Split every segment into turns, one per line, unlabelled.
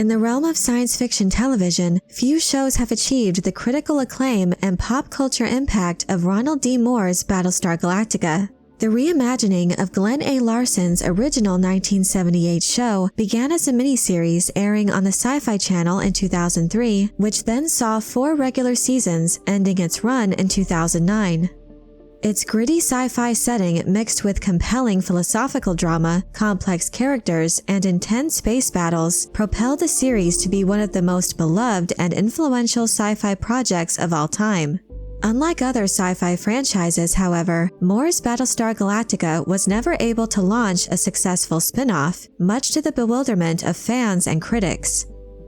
In the realm of science fiction television, few shows have achieved the critical acclaim and pop culture impact of Ronald D. Moore's Battlestar Galactica. The reimagining of Glenn A. Larson's original 1978 show began as a miniseries airing on the Sci-Fi Channel in 2003, which then saw 4 regular seasons, ending its run in 2009. Its gritty sci-fi setting mixed with compelling philosophical drama, complex characters, and intense space battles propelled the series to be one of the most beloved and influential sci-fi projects of all time. Unlike other sci-fi franchises, however, Moore's Battlestar Galactica was never able to launch a successful spin-off, much to the bewilderment of fans and critics.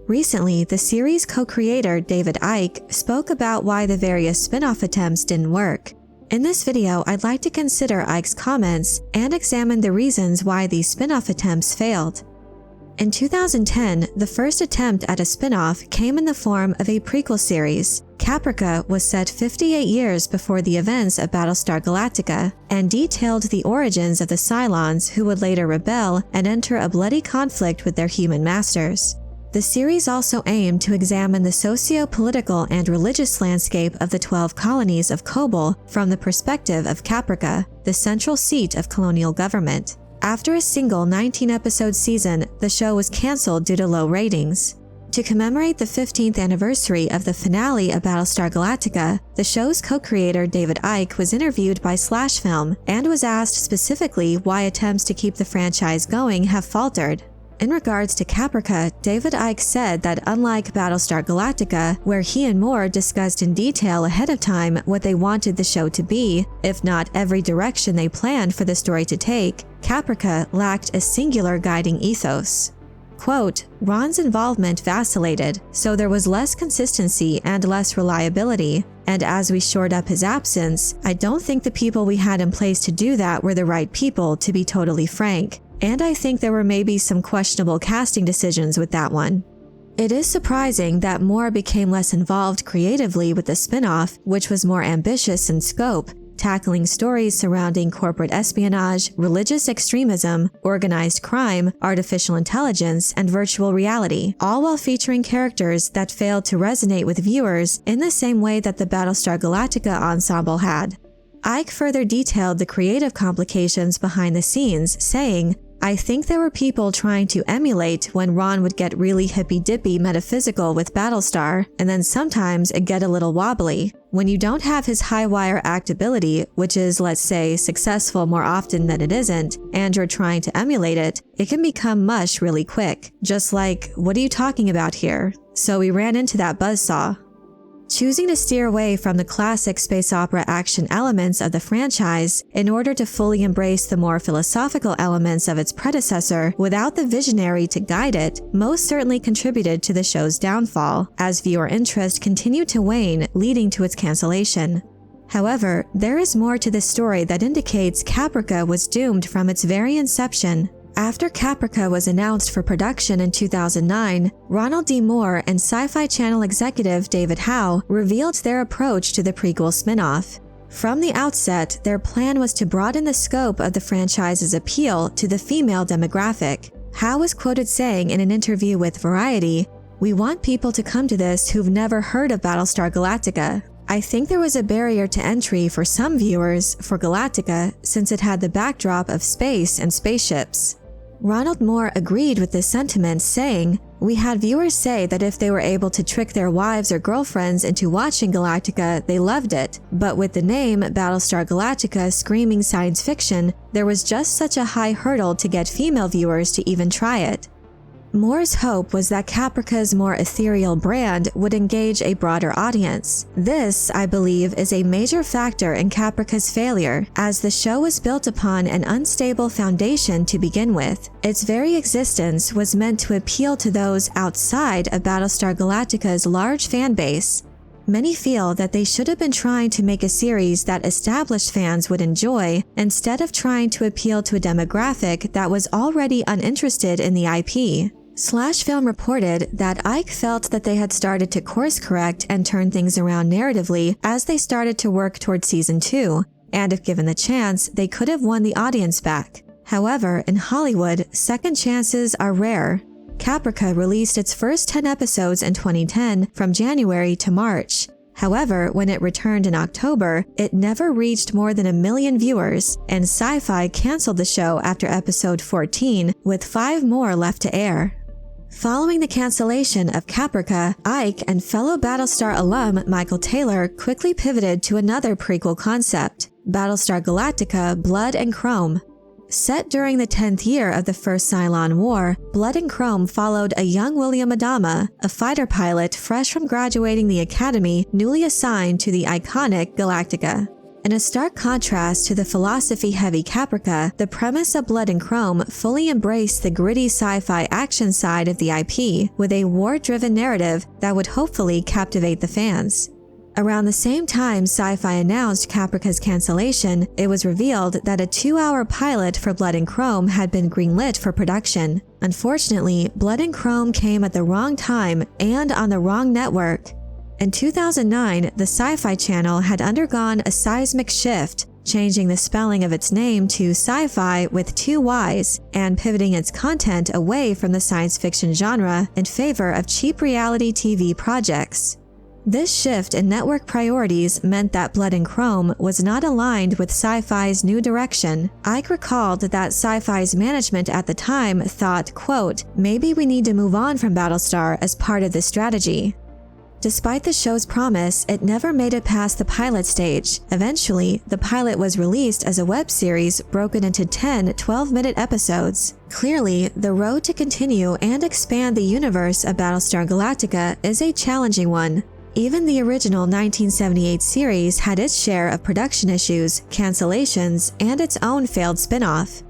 Recently, the series co-creator David Eick spoke about why the various spin-off attempts didn't work. In this video, I'd like to consider Eick's comments and examine the reasons why these spin-off attempts failed. In 2010, the first attempt at a spin-off came in the form of a prequel series. Caprica was set 58 years before the events of Battlestar Galactica and detailed the origins of the Cylons who would later rebel and enter a bloody conflict with their human masters. The series also aimed to examine the socio-political and religious landscape of the 12 colonies of Kobol from the perspective of Caprica, the central seat of colonial government. After a single 19-episode season, the show was canceled due to low ratings. To commemorate the 15th anniversary of the finale of Battlestar Galactica, the show's co-creator David Eick was interviewed by Slash Film and was asked specifically why attempts to keep the franchise going have faltered. In regards to Caprica, David Eick said that unlike Battlestar Galactica, where he and Moore discussed in detail ahead of time what they wanted the show to be, if not every direction they planned for the story to take, Caprica lacked a singular guiding ethos. Quote, Ron's involvement vacillated, so there was less consistency and less reliability, and as we shored up his absence, I don't think the people we had in place to do that were the right people, to be totally frank. And I think there were maybe some questionable casting decisions with that one. It is surprising that Moore became less involved creatively with the spin-off, which was more ambitious in scope, tackling stories surrounding corporate espionage, religious extremism, organized crime, artificial intelligence, and virtual reality, all while featuring characters that failed to resonate with viewers in the same way that the Battlestar Galactica ensemble had. Eick further detailed the creative complications behind the scenes, saying, I think there were people trying to emulate when Ron would get really hippy-dippy metaphysical with Battlestar, and then sometimes it get a little wobbly. When you don't have his high-wire act ability, which is, let's say, successful more often than it isn't, and you're trying to emulate it, it can become mush really quick. Just like, what are you talking about here? So we ran into that buzzsaw. Choosing to steer away from the classic space opera action elements of the franchise in order to fully embrace the more philosophical elements of its predecessor without the visionary to guide it most certainly contributed to the show's downfall, as viewer interest continued to wane, leading to its cancellation. However, there is more to this story that indicates Caprica was doomed from its very inception. After Caprica was announced for production in 2009, Ronald D. Moore and Sci-Fi Channel executive David Howe revealed their approach to the prequel spin-off. From the outset, their plan was to broaden the scope of the franchise's appeal to the female demographic. Howe was quoted saying in an interview with Variety, "We want people to come to this who've never heard of Battlestar Galactica. I think there was a barrier to entry for some viewers for Galactica since it had the backdrop of space and spaceships." Ronald Moore agreed with this sentiment, saying, "We had viewers say that if they were able to trick their wives or girlfriends into watching Galactica, they loved it. But with the name Battlestar Galactica screaming science fiction, there was just such a high hurdle to get female viewers to even try it." Moore's hope was that Caprica's more ethereal brand would engage a broader audience. This, I believe, is a major factor in Caprica's failure, as the show was built upon an unstable foundation to begin with. Its very existence was meant to appeal to those outside of Battlestar Galactica's large fan base. Many feel that they should have been trying to make a series that established fans would enjoy, instead of trying to appeal to a demographic that was already uninterested in the IP. Slash Film reported that Eick felt that they had started to course correct and turn things around narratively as they started to work toward season 2, and if given the chance, they could have won the audience back. However, in Hollywood, second chances are rare. Caprica released its first 10 episodes in 2010 from January to March. However, when it returned in October, it never reached more than 1 million viewers, and Sci-Fi canceled the show after episode 14, with 5 more left to air. Following the cancellation of Caprica, Eick and fellow Battlestar alum Michael Taylor quickly pivoted to another prequel concept, Battlestar Galactica: Blood and Chrome. Set during the 10th year of the First Cylon War, Blood and Chrome followed a young William Adama, a fighter pilot fresh from graduating the academy newly assigned to the iconic Galactica. In a stark contrast to the philosophy-heavy Caprica, the premise of Blood and Chrome fully embraced the gritty sci-fi action side of the IP, with a war-driven narrative that would hopefully captivate the fans. Around the same time Sci-Fi announced Caprica's cancellation, it was revealed that a 2-hour pilot for Blood and Chrome had been greenlit for production. Unfortunately, Blood and Chrome came at the wrong time and on the wrong network. In 2009, the Sci-Fi Channel had undergone a seismic shift, changing the spelling of its name to Sci-Fi with 2 Ys and pivoting its content away from the science fiction genre in favor of cheap reality TV projects. This shift in network priorities meant that Blood and Chrome was not aligned with Sci-Fi's new direction. Eick recalled that Sci-Fi's management at the time thought, quote, "Maybe we need to move on from Battlestar as part of this strategy." Despite the show's promise, it never made it past the pilot stage. Eventually, the pilot was released as a web series broken into 10 12-minute episodes. Clearly, the road to continue and expand the universe of Battlestar Galactica is a challenging one. Even the original 1978 series had its share of production issues, cancellations, and its own failed spin-off.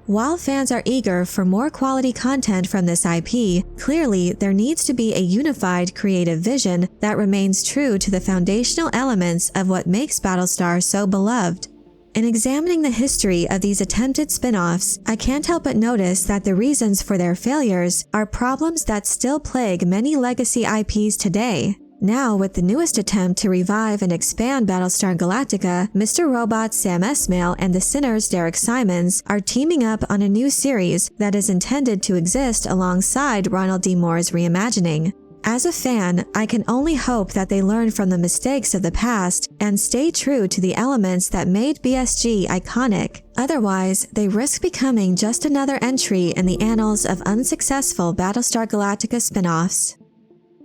While fans are eager for more quality content from this IP, clearly there needs to be a unified creative vision that remains true to the foundational elements of what makes Battlestar so beloved. In examining the history of these attempted spin-offs, I can't help but notice that the reasons for their failures are problems that still plague many legacy IPs today. Now, with the newest attempt to revive and expand Battlestar Galactica, Mr. Robot Sam Esmail and the Sinners Derek Simons are teaming up on a new series that is intended to exist alongside Ronald D. Moore's reimagining. As a fan, I can only hope that they learn from the mistakes of the past and stay true to the elements that made BSG iconic. Otherwise, they risk becoming just another entry in the annals of unsuccessful Battlestar Galactica spin-offs.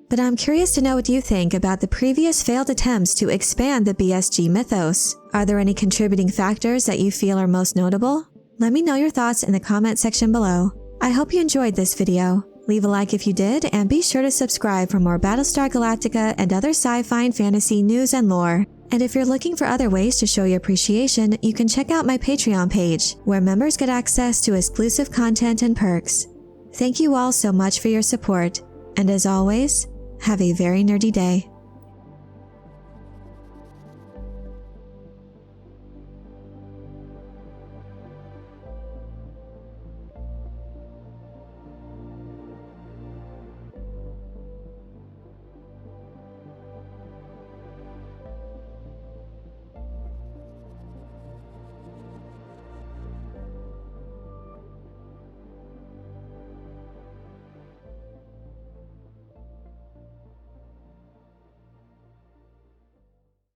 But I'm curious to know what you think about the previous failed attempts to expand the BSG mythos. Are there any contributing factors that you feel are most notable? Let me know your thoughts in the comment section below. I hope you enjoyed this video. Leave a like if you did, and be sure to subscribe for more Battlestar Galactica and other sci-fi and fantasy news and lore. And if you're looking for other ways to show your appreciation, you can check out my Patreon page, where members get access to exclusive content and perks. Thank you all so much for your support, and as always, have a very nerdy day.